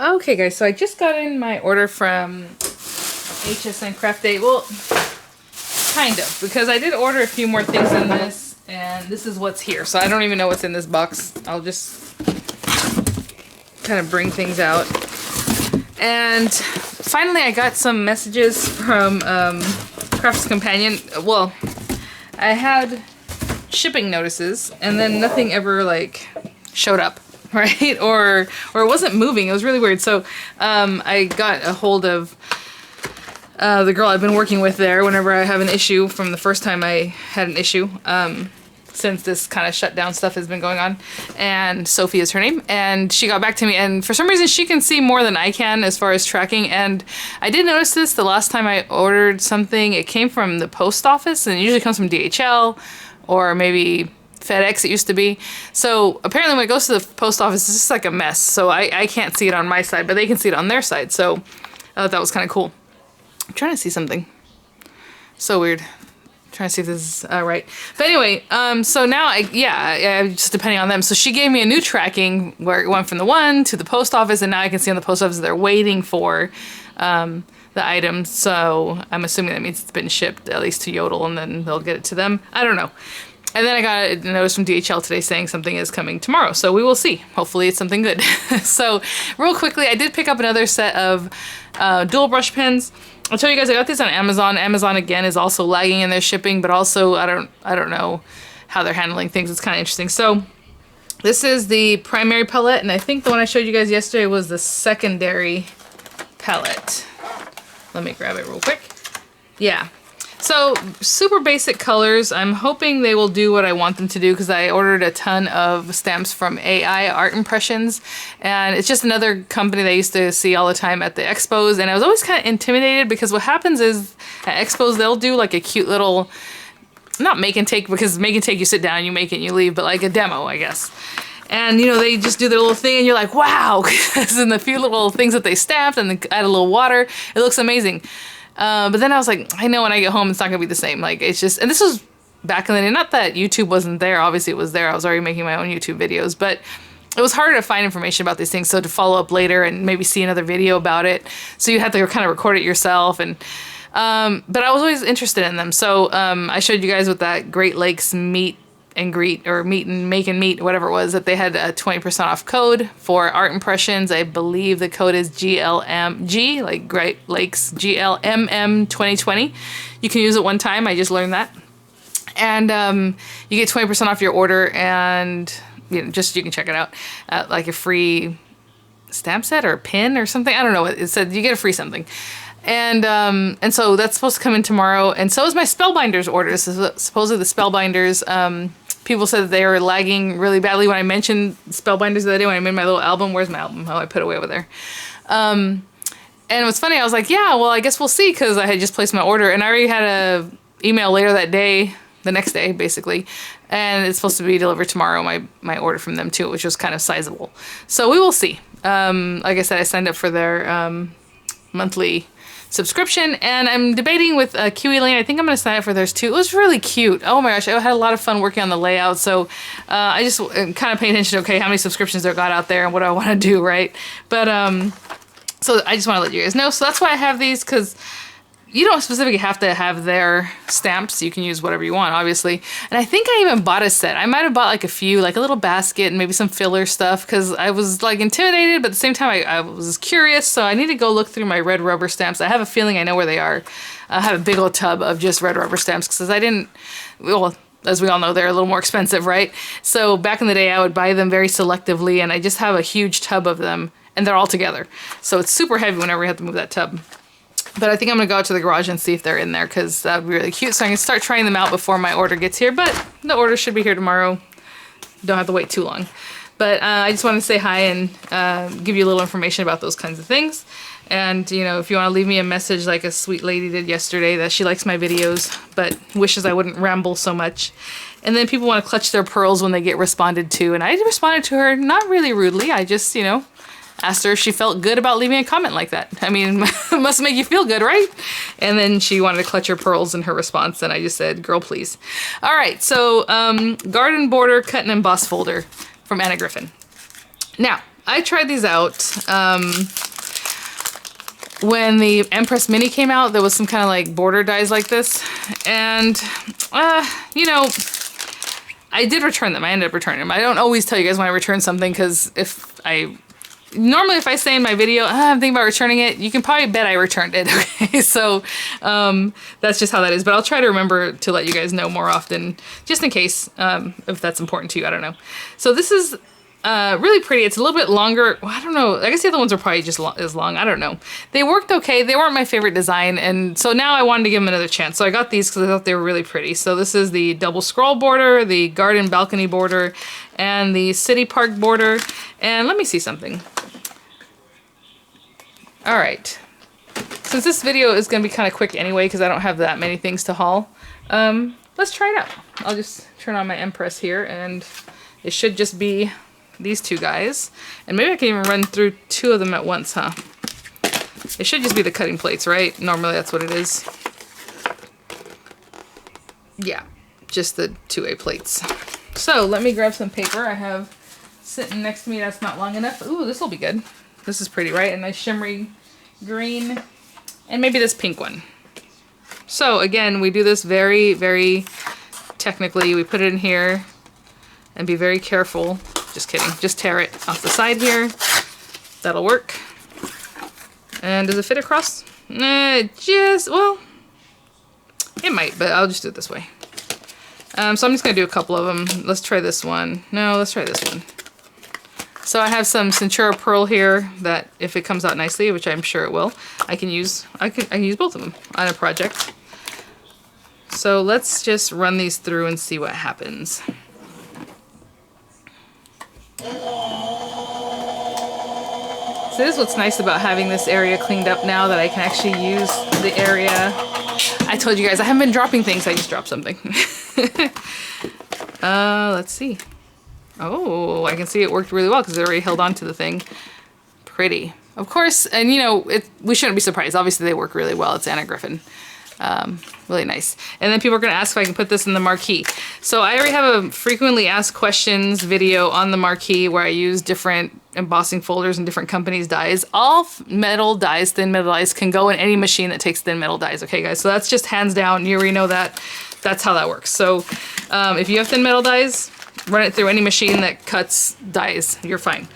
Okay guys, so I just got in my order from HSN Craft Day. Well, kind of, because I did order a few more things in this, and this is what's here. So I don't even know what's in this box. I'll just kind of bring things out. And finally I got some messages from Craft's Companion. Well, I had shipping notices, and then nothing ever like showed up. Right? Or it wasn't moving. It was really weird. So I got a hold of the girl I've been working with there whenever I have an issue from the first time I had an issue, since this kind of shutdown stuff has been going on. And Sophie is her name. And she got back to me, and for some reason she can see more than I can as far as tracking. And I did notice this the last time I ordered something. It came from the post office, and it usually comes from DHL or maybe FedEx it used to be. So apparently when it goes to the post office, it's just like a mess. So I can't see it on my side, but they can see it on their side. So I thought that was kind of cool. I'm trying to see something. So weird. I'm trying to see if this is right. But anyway, so now just depending on them. So she gave me a new tracking where it went from the one to the post office, and now I can see on the post office they're waiting for the item. So I'm assuming that means it's been shipped at least to Yodel, and then they'll get it to them. I don't know. And then I got a notice from DHL today saying something is coming tomorrow. So we will see. Hopefully it's something good. So real quickly, I did pick up another set of dual brush pens. I'll tell you guys, I got these on Amazon. Amazon again is also lagging in their shipping, but also I don't know how they're handling things. It's kind of interesting. So this is the primary palette, and I think the one I showed you guys yesterday was the secondary palette. Let me grab it real quick. Yeah. So, super basic colors. I'm hoping they will do what I want them to do, because I ordered a ton of stamps from AI Art Impressions, and it's just another company that I used to see all the time at the expos, and I was always kind of intimidated, because what happens is at expos they'll do like a cute little, not make and take, because make and take you sit down, you make it and you leave, but like a demo, I guess. And, you know, they just do their little thing, and you're like, wow, because in the few little things that they stamped and they add a little water, it looks amazing. But then I was like, I know when I get home it's not gonna be the same. Like, it's just, and this was back in the day, not that YouTube wasn't there, obviously it was there, I was already making my own YouTube videos, but it was harder to find information about these things, so to follow up later and maybe see another video about it, so you had to kind of record it yourself. And but I was always interested in them, so I showed you guys with that Great Lakes meet and greet, or meet and make and meet, whatever it was, that they had a 20% off code for art impressions. I believe the code is GLMG, like Great Lakes, GLMM 2020. You can use it one time, I just learned that. And you get 20% off your order, and you know, just, you can check it out, like a free stamp set or a pin or something. I don't know what it said, you get a free something. And so that's supposed to come in tomorrow, and so is my Spellbinders order. So supposedly the Spellbinders, people said that they were lagging really badly when I mentioned Spellbinders the other day when I made my little album. Where's my album? Oh, I put it way over there. And what's funny, I was like, yeah, well, I guess we'll see, because I had just placed my order, and I already had a email later that day, the next day, basically, and it's supposed to be delivered tomorrow, my order from them too, which was kind of sizable. So we will see. Like I said, I signed up for their monthly subscription, and I'm debating with Kiwi Lane. I think I'm going to sign up for theirs too. It was really cute. Oh my gosh, I had a lot of fun working on the layout, so I just kind of pay attention to, okay, how many subscriptions they've got out there and what do I want to do, right? But so I just want to let you guys know. So that's why I have these, because you don't specifically have to have their stamps. You can use whatever you want, obviously. And I think I even bought a set. I might have bought like a few, like a little basket and maybe some filler stuff, because I was like intimidated, but at the same time I was curious, so I need to go look through my red rubber stamps. I have a feeling I know where they are. I have a big old tub of just red rubber stamps, because I didn't, well, as we all know, they're a little more expensive, right? So back in the day I would buy them very selectively, and I just have a huge tub of them, and they're all together. So it's super heavy whenever we have to move that tub. But I think I'm going to go out to the garage and see if they're in there, because that would be really cute. So I can start trying them out before my order gets here. But the order should be here tomorrow. Don't have to wait too long. But I just wanted to say hi and give you a little information about those kinds of things. And, you know, if you want to leave me a message like a sweet lady did yesterday, that she likes my videos, but wishes I wouldn't ramble so much. And then people want to clutch their pearls when they get responded to. And I responded to her not really rudely. I just, you know, asked her if she felt good about leaving a comment like that. I mean, it must make you feel good, right? And then she wanted to clutch her pearls in her response, and I just said, girl, please. All right, so Garden Border Cut and Emboss folder from Griffin. Now, I tried these out. When the Empress Mini came out, there was some kind of like border dies like this. And, you know, I did return them. I ended up returning them. I don't always tell you guys when I return something because normally if I say in my video, I'm thinking about returning it, you can probably bet I returned it, okay? So that's just how that is. But I'll try to remember to let you guys know more often, just in case, if that's important to you, I don't know. So this is really pretty. It's a little bit longer. Well, I don't know. I guess the other ones are probably just as long. I don't know. They worked okay. They weren't my favorite design. And so now I wanted to give them another chance. So I got these because I thought they were really pretty. So this is the double scroll border, the garden balcony border, and the city park border. And let me see something. All right. Since this video is going to be kind of quick anyway because I don't have that many things to haul, let's try it out. I'll just turn on my Empress here and it should just be these two guys. And maybe I can even run through two of them at once, huh? It should just be the cutting plates, right? Normally that's what it is. Yeah, just the 2A plates. So let me grab some paper I have sitting next to me that's not long enough. Ooh, this will be good. This is pretty, right? A nice shimmery green. And maybe this pink one. So again, we do this very, very technically. We put it in here and be very careful. Just kidding. Just tear it off the side here. That'll work. And does it fit across? Well, it might, but I'll just do it this way. So I'm just going to do a couple of them. Let's try this one. No, let's try this one. So I have some Centura Pearl here that if it comes out nicely, which I'm sure it will, I can use both of them on a project. So let's just run these through and see what happens. So this is what's nice about having this area cleaned up now, that I can actually use the area. I told you guys I haven't been dropping things, I just dropped something. Let's see. Oh, I can see it worked really well because it already held on to the thing. Pretty. Of course, and you know, we shouldn't be surprised. Obviously they work really well. It's Anna Griffin. Really nice. And then people are going to ask if I can put this in the marquee. So I already have a frequently asked questions video on the marquee where I use different embossing folders and different companies' dies. All metal dies, thin metal dies, can go in any machine that takes thin metal dies. Okay, guys, so that's just hands down. You already know that. That's how that works. So if you have thin metal dies, run it through any machine that cuts dies. You're fine.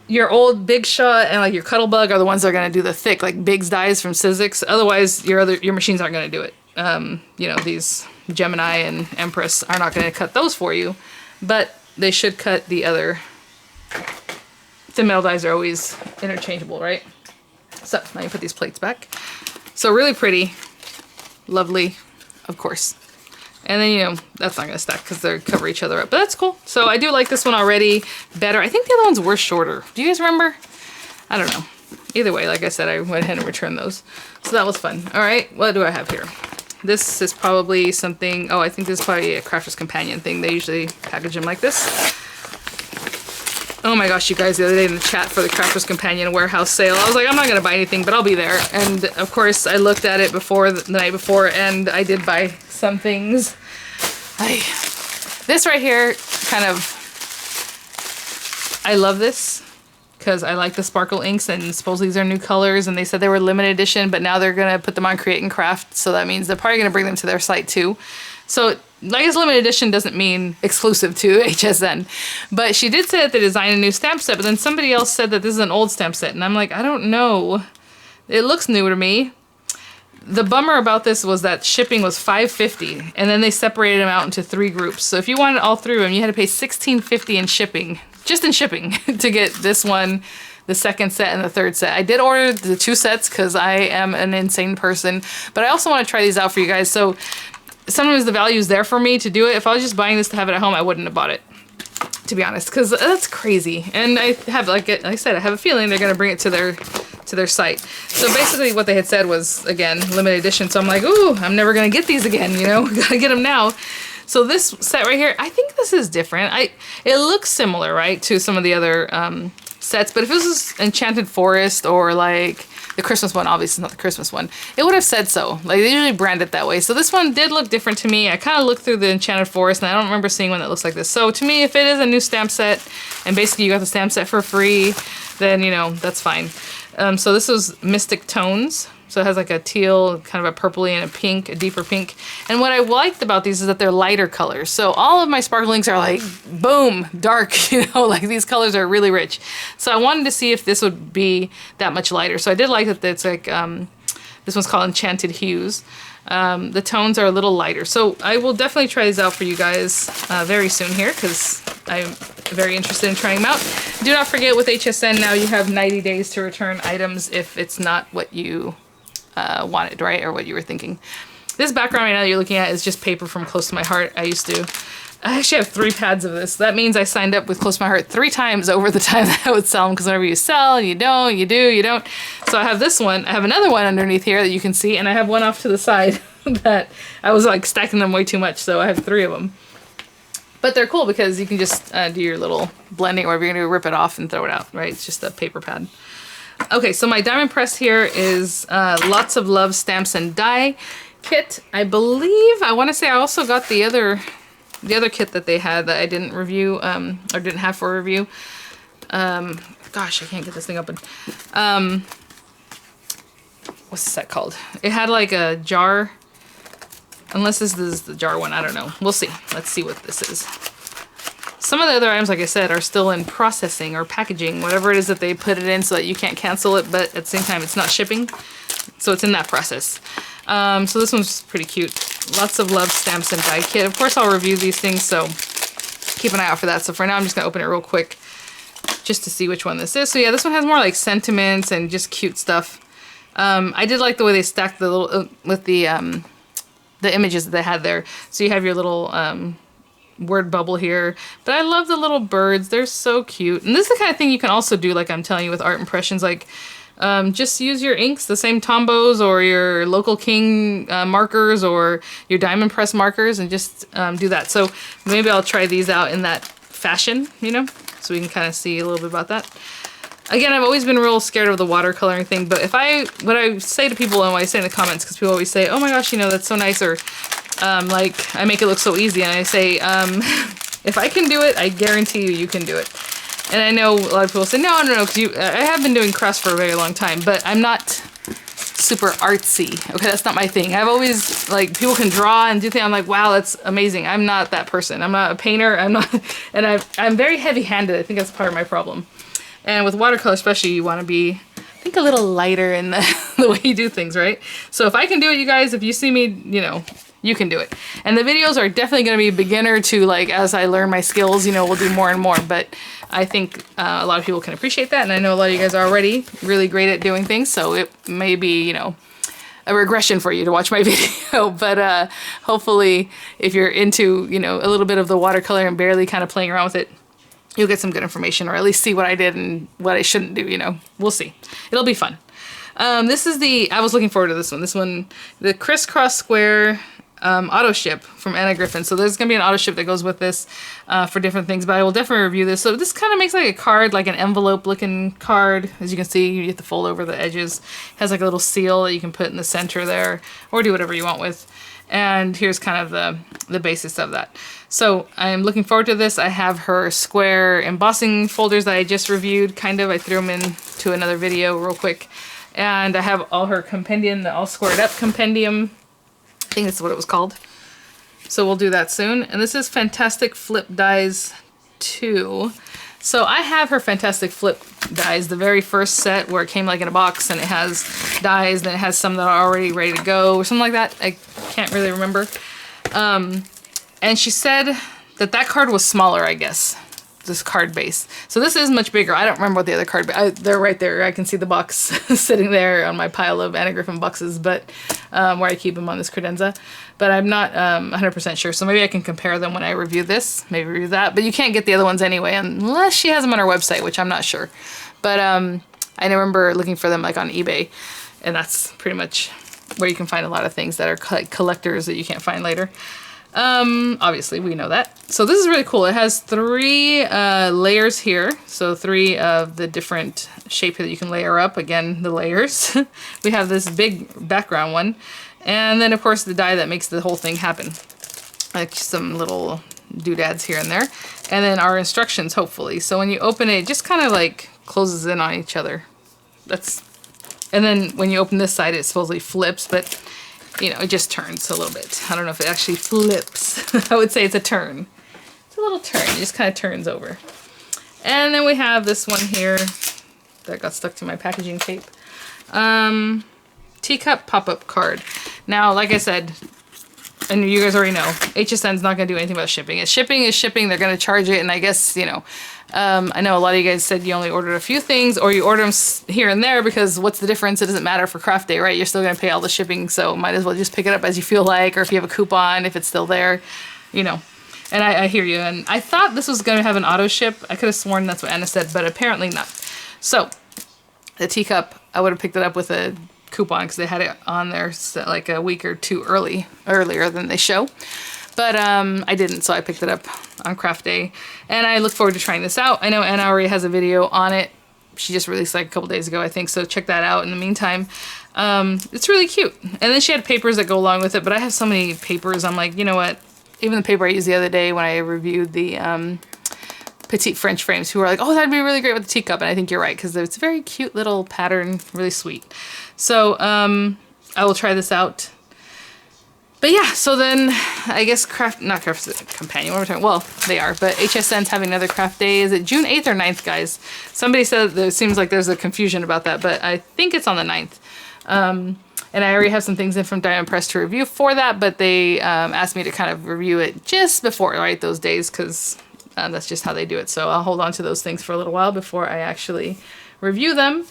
Your old Big Shot and like your Cuttlebug are the ones that are going to do the thick, like Big's dies from Sizzix. Otherwise, your machines aren't going to do it. You know, these Gemini and Empress are not going to cut those for you, but they should cut the other. Thin metal dies are always interchangeable, right? So now you put these plates back. So really pretty, lovely, of course. And then, you know, that's not going to stack because they cover each other up. But that's cool. So I do like this one already better. I think the other ones were shorter. Do you guys remember? I don't know. Either way, like I said, I went ahead and returned those. So that was fun. All right, what do I have here? This is probably something... Oh, I think this is probably a Crafter's Companion thing. They usually package them like this. Oh my gosh, you guys, the other day in the chat for the Crafter's Companion warehouse sale, I was like, I'm not going to buy anything, but I'll be there. And of course, I looked at it before the night before, and I did buy some things. This right here, kind of, I love this because I like the sparkle inks, and supposedly these are new colors, and they said they were limited edition, but now they're going to put them on Create and Craft, so that means they're probably going to bring them to their site too. So I guess limited edition doesn't mean exclusive to HSN, but she did say that they designed a new stamp set, but then somebody else said that this is an old stamp set, and I'm like, I don't know. It looks new to me. The bummer about this was that shipping was $5.50, and then they separated them out into 3 groups. So if you wanted all 3 of them, you had to pay $16.50 in shipping, just in shipping, to get this one, the second set, and the third set. I did order the 2 sets because I am an insane person, but I also want to try these out for you guys. So sometimes the value is there for me to do it. If I was just buying this to have it at home, I wouldn't have bought it, to be honest, because that's crazy. And I have, like I said, I have a feeling they're going to bring it to their site. So basically what they had said was, again, limited edition. So I'm like, ooh, I'm never going to get these again, you know, gotta get them now. So this set right here, I think this is different. It looks similar, right, to some of the other sets, but if this was Enchanted Forest or like The Christmas one obviously is not the Christmas one. It would have said so. Like, they usually brand it that way. So this one did look different to me. I kind of looked through the Enchanted Forest, and I don't remember seeing one that looks like this. So to me, if it is a new stamp set, and basically you got the stamp set for free, then, you know, that's fine. So this was Mystic Tones. So it has like a teal, kind of a purpley, and a pink, a deeper pink. And what I liked about these is that they're lighter colors. So all of my sparklings are like, boom, dark, you know, like these colors are really rich. So I wanted to see if this would be that much lighter. So I did like that it's like, this one's called Enchanted Hues. The tones are a little lighter. So I will definitely try these out for you guys very soon here, because I'm very interested in trying them out. Do not forget, with HSN now you have 90 days to return items if it's not what you wanted, right? Or what you were thinking. This background right now that you're looking at is just paper from Close to My Heart. I actually have 3 pads of this. That means I signed up with Close to My Heart 3 times over the time that I would sell them, because whenever you sell, you don't, you do, you don't. So I have this one. I have another one underneath here that you can see, and I have one off to the side that I was like stacking them way too much, so I have 3 of them. But they're cool because you can just do your little blending, or if you're going to rip it off and throw it out, right? It's just a paper pad. Okay, so my diamond press here is Lots of Love Stamps and Die kit. I believe, I want to say I also got the other kit that they had that I didn't review, or didn't have for review. Gosh, I can't get this thing open. What's the set called? It had like a jar, unless this is the jar one, I don't know. We'll see. Let's see what this is. Some of the other items, like I said, are still in processing or packaging, whatever it is that they put it in so that you can't cancel it, but at the same time it's not shipping. So it's in that process. So this one's pretty cute. Lots of Love Stamps and Die kit. Of course I'll review these things, so keep an eye out for that. So for now I'm just going to open it real quick just to see which one this is. So yeah, this one has more like sentiments and just cute stuff. I did like the way they stacked the little, with the images that they had there. So you have your little word bubble here, but I love the little birds. They're so cute. And this is the kind of thing you can also do, like I'm telling you, with art impressions. Like just use your inks, the same Tombows or your Local King markers or your diamond press markers, and just do that. So maybe I'll try these out in that fashion, you know, so we can kind of see a little bit about that. Again, I've always been real scared of the watercoloring thing, but what I say to people, and what I say in the comments, because people always say, oh my gosh, you know, that's so nice, or like, I make it look so easy, and I say, if I can do it, I guarantee you can do it. And I know a lot of people say, no, because I have been doing crafts for a very long time, but I'm not super artsy. Okay, that's not my thing. I've always, like, people can draw and do things. I'm like, wow, that's amazing. I'm not that person. I'm not a painter. I'm not, and I'm very heavy-handed. I think that's part of my problem. And with watercolor especially, you want to be, I think, a little lighter in the way you do things, right? So if I can do it, you guys, if you see me, you know, you can do it. And the videos are definitely going to be beginner to, like, as I learn my skills, you know, we'll do more and more. But I think a lot of people can appreciate that. And I know a lot of you guys are already really great at doing things. So it may be, you know, a regression for you to watch my video. But hopefully if you're into, you know, a little bit of the watercolor and barely kind of playing around with it, you'll get some good information, or at least see what I did and what I shouldn't do, you know. We'll see. It'll be fun. This is I was looking forward to this one. This one, the Crisscross Square auto ship from Anna Griffin. So there's going to be an auto ship that goes with this for different things, but I will definitely review this. So this kind of makes like a card, like an envelope looking card. As you can see, you have to fold over the edges. It has like a little seal that you can put in the center there, or do whatever you want with. And here's kind of the basis of that. So I'm looking forward to this. I have her square embossing folders that I just reviewed, kind of. I threw them into another video real quick. And I have all her compendium, the all squared up compendium. I think that's what it was called. So we'll do that soon. And this is Fantastic Flip Dies 2. So I have her Fantastic Flip dies, the very first set where it came like in a box and it has dies, then it has some that are already ready to go or something like that. I can't really remember. And she said that that card was smaller, I guess, this card base. So this is much bigger. I don't remember what the other card, they're right there. I can see the box sitting there on my pile of Anna Griffin boxes, but where I keep them on this credenza. But I'm not 100% sure, so maybe I can compare them when I review this, maybe review that. But you can't get the other ones anyway, unless she has them on her website, which I'm not sure. But I remember looking for them like on eBay, and that's pretty much where you can find a lot of things that are collectors that you can't find later. Obviously we know that. So this is really cool. It has 3 layers here. So 3 of the different shape that you can layer up. Again, the layers. We have this big background one. And then of course the die that makes the whole thing happen. Like some little doodads here and there. And then our instructions, hopefully. So when you open it, it just kind of like closes in on each other. And then when you open this side, it supposedly flips, but you know, it just turns a little bit. I don't know if it actually flips. I would say it's a turn. It's a little turn. It just kind of turns over. And then we have this one here that got stuck to my packaging tape. Teacup pop-up card. Now, like I said, and you guys already know, HSN's not going to do anything about shipping. If shipping is shipping, they're going to charge it. And I guess, you know, I know a lot of you guys said you only ordered a few things, or you order them here and there because what's the difference? It doesn't matter for craft day, right? You're still going to pay all the shipping, so might as well just pick it up as you feel like, or if you have a coupon, if it's still there, you know. And I hear you. And I thought this was going to have an auto ship. I could have sworn that's what Anna said, but apparently not. So the teacup, I would have picked it up with a coupon because they had it on there like a week or 2 earlier than they show. But I didn't, so I picked it up on craft day. And I look forward to trying this out. I know Anna already has a video on it. She just released like a couple days ago, I think, so check that out in the meantime. It's really cute. And then she had papers that go along with it, but I have so many papers, I'm like, you know what? Even the paper I used the other day when I reviewed the petite French frames, who were like, oh, that'd be really great with the teacup. And I think you're right, because it's a very cute little pattern, really sweet. So I will try this out. But yeah, so then I guess not craft companion, what am I talking? Well, they are, but HSN's having another craft day. Is it June 8th or 9th, guys? Somebody said there seems like there's a confusion about that, but I think it's on the 9th. And I already have some things in from Diamond Press to review for that, but they asked me to kind of review it just before, right, those days, because that's just how they do it. So I'll hold on to those things for a little while before I actually review them.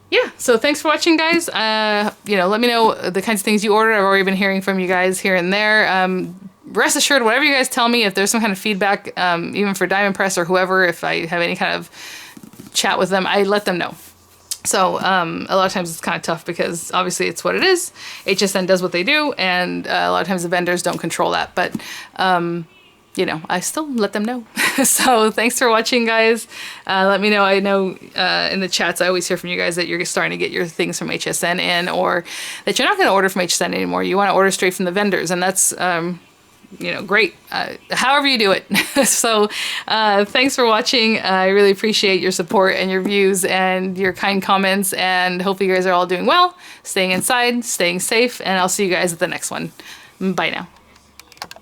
Yeah, so thanks for watching, guys. You know, let me know the kinds of things you ordered. I've already been hearing from you guys here and there. Rest assured, whatever you guys tell me, if there's some kind of feedback, even for Diamond Press or whoever, if I have any kind of chat with them, I let them know. So a lot of times it's kind of tough because obviously it's what it is. HSN does what they do, and a lot of times the vendors don't control that. But you know, I still let them know. So thanks for watching, guys. Let me know. I know in the chats I always hear from you guys that you're starting to get your things from HSN in, or that you're not going to order from HSN anymore. You want to order straight from the vendors, and that's you know, great. However you do it. So thanks for watching. I really appreciate your support and your views and your kind comments, and hopefully you guys are all doing well, staying inside, staying safe, and I'll see you guys at the next one. Bye now.